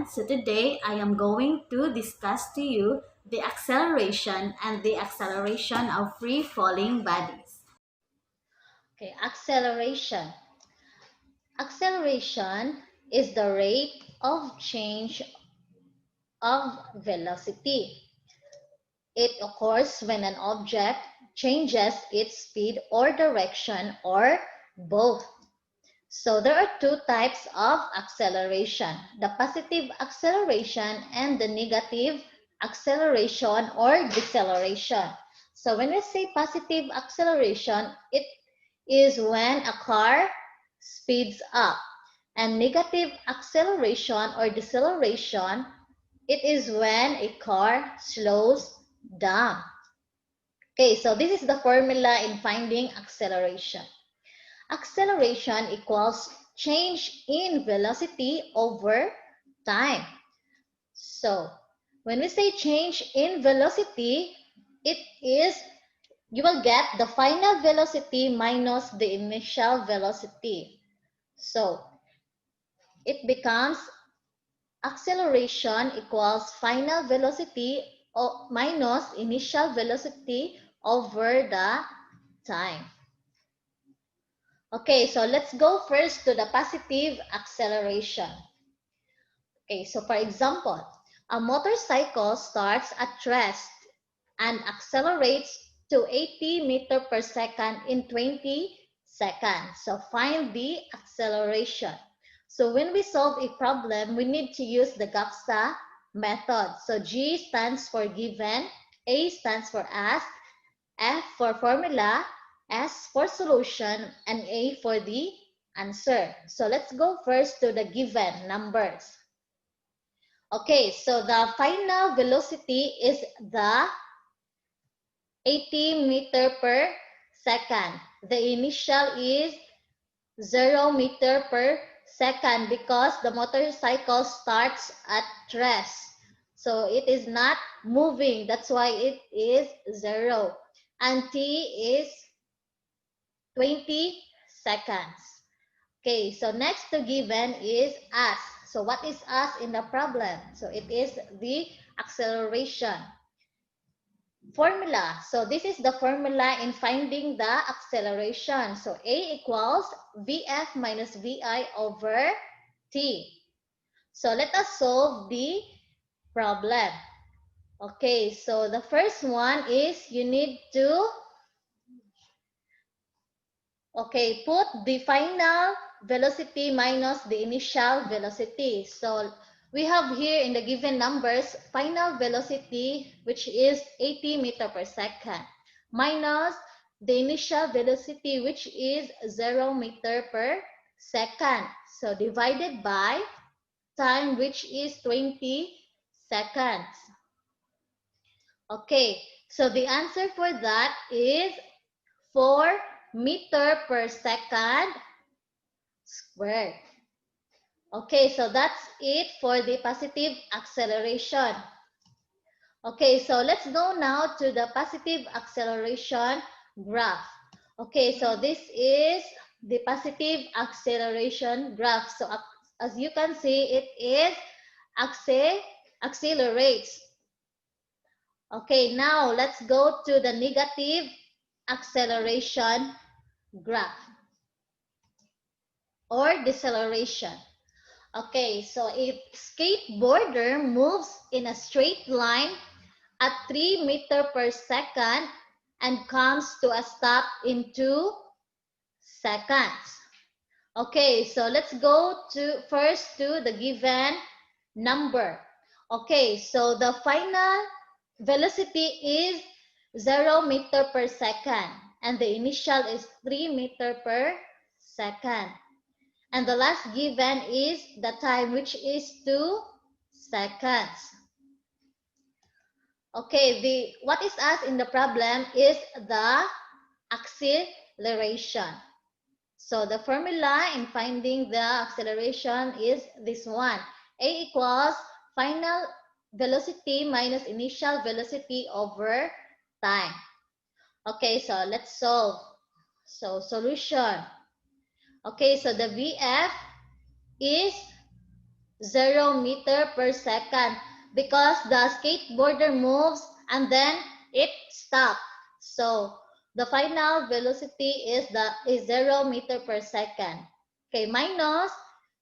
everyone. So today I am going to discuss to you the acceleration and the acceleration of free falling bodies. Okay, acceleration. Acceleration is the rate of change of velocity. It occurs when an object changes its speed or direction or both. So there are two types of acceleration, the positive acceleration and the negative acceleration or deceleration. So when we say positive acceleration, it is when a car speeds up, and negative acceleration or deceleration, it is when a car slows down. Okay, so this is the formula in finding acceleration. Acceleration equals change in velocity over time. So when we say change in velocity, it is you will get the final velocity minus the initial velocity. So it becomes acceleration equals final velocity minus initial velocity over the time. Okay, so let's go first to the positive acceleration. Okay, so for example, a motorcycle starts at rest and accelerates to 80 meters per second in 20 seconds. So find the acceleration. So when we solve a problem, we need to use the GAPSA method. So G stands for given, A stands for ask, F for formula, S for solution, and A for the answer. So let's go first to the given numbers. Okay, so the final velocity is the 80 meter per second. The initial is 0 meter per second because the motorcycle starts at rest. So it is not moving. That's why it is 0. And T is 20 seconds. Okay, so next to given is us. So what is us in the problem? So it is the acceleration formula. So this is the formula in finding the acceleration. So A equals Vf minus Vi over T. So let us solve the problem. Okay, so the first one is you need to put the final velocity minus the initial velocity. So we have here in the given numbers final velocity, which is 80 meter per second, minus the initial velocity, which is 0 meter per second. So divided by time, which is 20 seconds. Okay, so the answer for that is 4 meter per second squared. Okay, so that's it for the positive acceleration. Okay, so let's go now to the positive acceleration graph. Okay, so this is the positive acceleration graph. So as you can see, it is accelerates. Okay, now let's go to the negative acceleration graph or deceleration. Okay, so if skateboarder moves in a straight line at 3 meter per second and comes to a stop in 2 seconds. Okay, so let's go to first to the given number. Okay, so the final velocity is 0 meter per second and the initial is 3 meter per second. And the last given is the time, which is 2 seconds. Okay, what is asked in the problem is the acceleration. So the formula in finding the acceleration is this one. A equals final velocity minus initial velocity over time. Okay, so let's solve. So solution. Okay, so the VF is 0 meter per second because the skateboarder moves and then it stops. So the final velocity is 0 meter per second. Okay, minus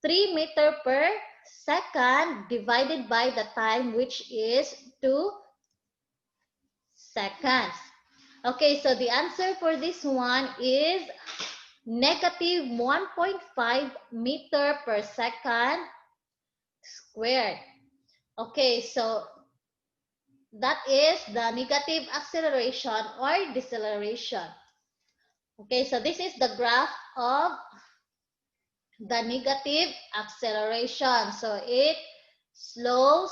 3 meter per second divided by the time, which is 2 seconds. Okay, so the answer for this one is negative 1.5 meter per second squared. Okay, so that is the negative acceleration or deceleration. Okay, so this is the graph of the negative acceleration. So it slows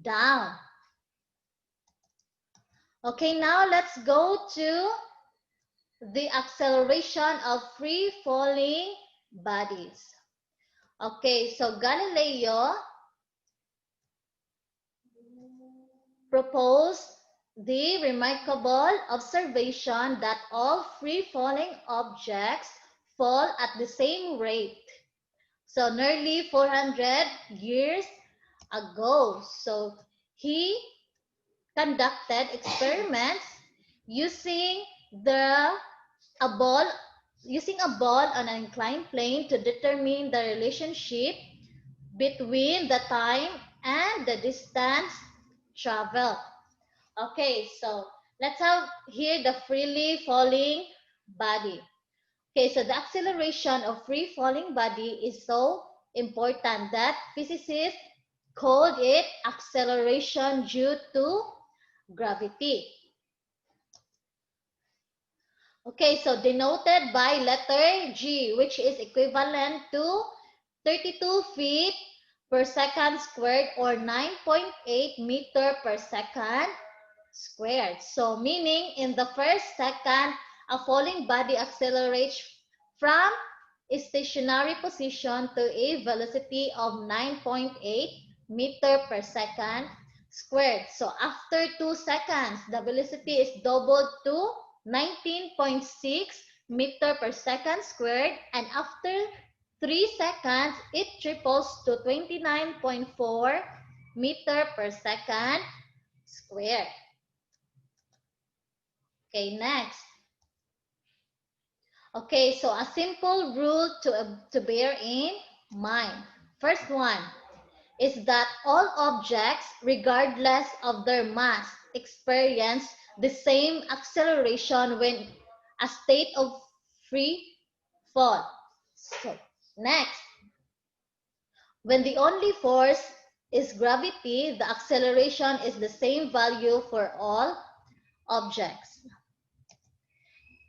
down. Okay, now let's go to the acceleration of free falling bodies. Okay, so Galileo proposed the remarkable observation that all free-falling objects fall at the same rate. So nearly 400 years ago. So he conducted experiments using the a ball using a ball on an inclined plane to determine the relationship between the time and the distance traveled. Okay, so let's have here the freely falling body. Okay, so the acceleration of free falling body is so important that physicists called it acceleration due to gravity. Okay, so denoted by letter G, which is equivalent to 32 feet per second squared or 9.8 meter per second squared. So meaning in the first second, a falling body accelerates from a stationary position to a velocity of 9.8 meter per second squared. So after 2 seconds, the velocity is doubled to 19.6 meter per second squared, and after 3 seconds, it triples to 29.4 meter per second squared. Okay, next. Okay, so a simple rule to bear in mind. First one is that all objects, regardless of their mass, experience the same acceleration when a state of free fall. So, next, when the only force is gravity, the acceleration is the same value for all objects.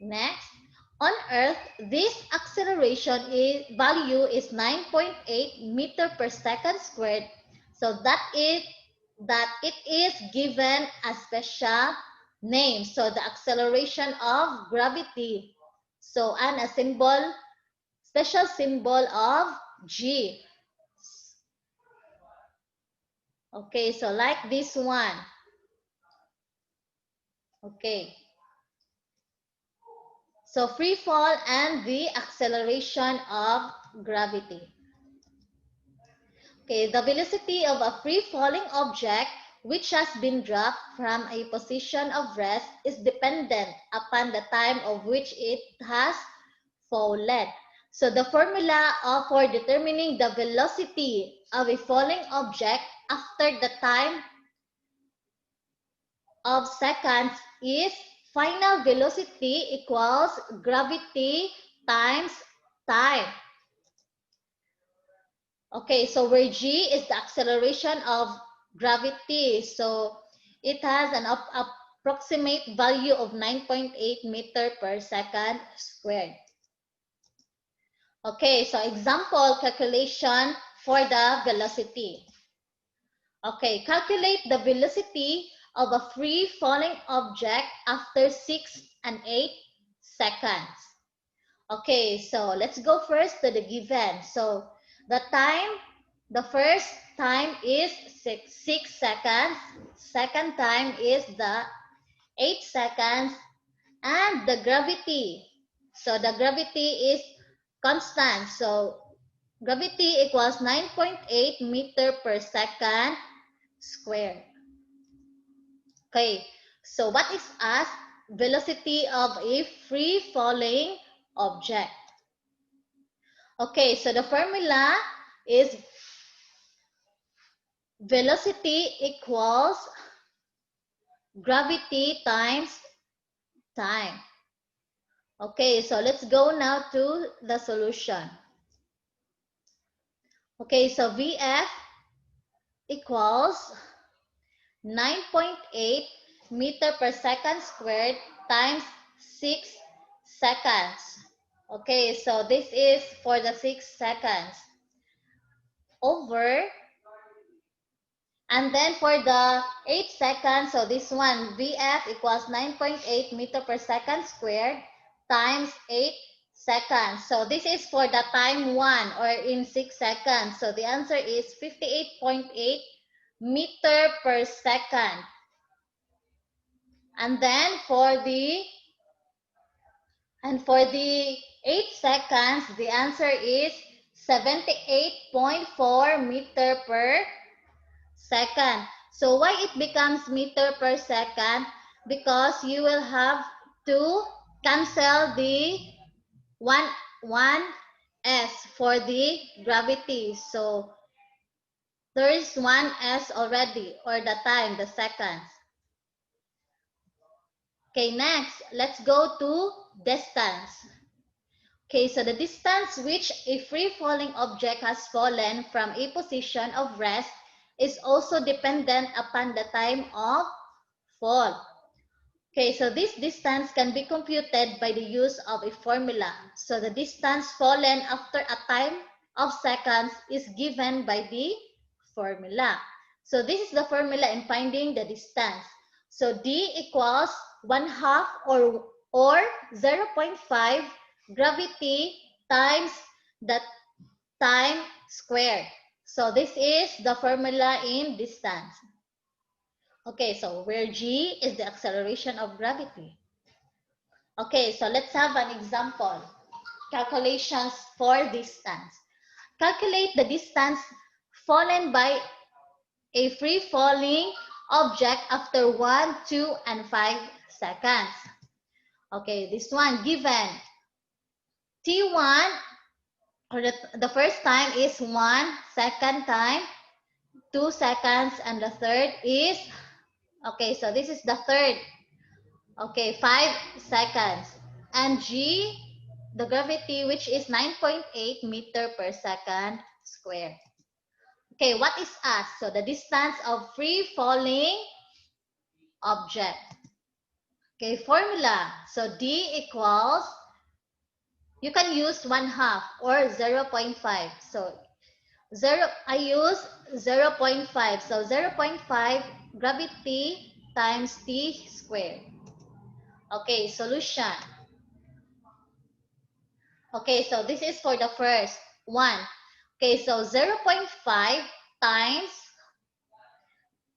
Next, on Earth, this acceleration value is 9.8 meter per second squared. So that it is given a special name. So the acceleration of gravity. So and a special symbol of G. Okay, so like this one. Okay. So free fall and the acceleration of gravity. Okay, the velocity of a free-falling object which has been dropped from a position of rest is dependent upon the time of which it has fallen. So the formula for determining the velocity of a falling object after the time of seconds is final velocity equals gravity times time. Okay, so where G is the acceleration of gravity. So it has an approximate value of 9.8 meter per second squared. Okay, so example calculation for the velocity. Okay, calculate the velocity of a free falling object after 6 and 8 seconds. Okay, so let's go first to the given. So the first time is 6 seconds. Second time is the 8 seconds. And the gravity. So the gravity is constant. So Gravity equals 9.8 meter per second squared. Okay, so what is asked? Velocity of a free-falling object. Okay, so the formula is velocity equals gravity times time. Okay, so let's go now to the solution. Okay, so VF equals 9.8 meter per second squared times 6 seconds. Okay, so this is for the 6 seconds over, and then for the 8 seconds, so this one, VF equals 9.8 meter per second squared times 8 seconds. So this is for the time 1 or in 6 seconds. So the answer is 58.8 meter per second. And then for the 8 seconds, the answer is 78.4 meter per second. So why it becomes meter per second? Because you will have to cancel the one s for the gravity. So there is one s already, or the time, the seconds. Okay, next, let's go to distance. Okay, so the distance which a free-falling object has fallen from a position of rest is also dependent upon the time of fall. Okay, so this distance can be computed by the use of a formula. So the distance fallen after a time of seconds is given by the formula. So this is the formula in finding the distance. So D equals 1/2 or 0.5 gravity times the time squared. So this is the formula in distance. Okay, so where G is the acceleration of gravity. Okay, so let's have an example. Calculations for distance. Calculate the distance fallen by a free-falling object after 1, 2, and 5 seconds. Okay, this one given. T1, or the first time is 1, second time 2 seconds, and the third is, okay, so this is the third. Okay, 5 seconds. And G, the gravity, which is 9.8 meter per second squared. Okay, what is asked? So the distance of free-falling object. Okay, formula. So D equals, you can use 1/2 or 0.5. So I use 0.5. So 0.5 gravity times T squared. Okay, solution. Okay, so this is for the first one. Okay, so 0.5 times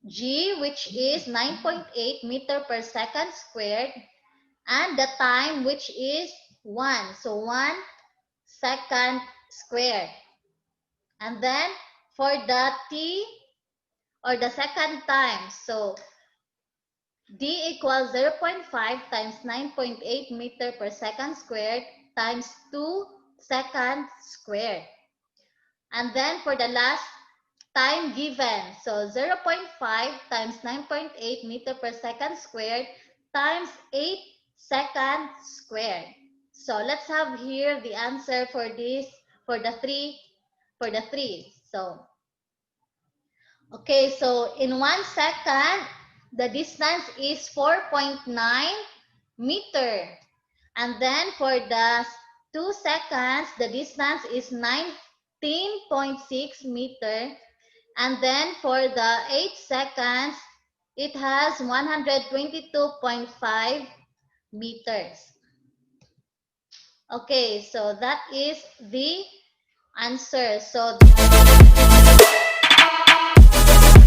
G, which is 9.8 meter per second squared, and the time, which is 1. So 1 second squared. And then for the T, or the second time, so D equals 0.5 times 9.8 meter per second squared times 2 seconds squared. And then for the last time given, so 0.5 times 9.8 meter per second squared times 8 seconds squared. So let's have here the answer for this, for the three. So, okay, so in 1 second, the distance is 4.9 meter. And then for the 2 seconds, the distance is 19.6 meter. And then for the 8 seconds, it has 122.5 meters. Okay, so that is the answer. So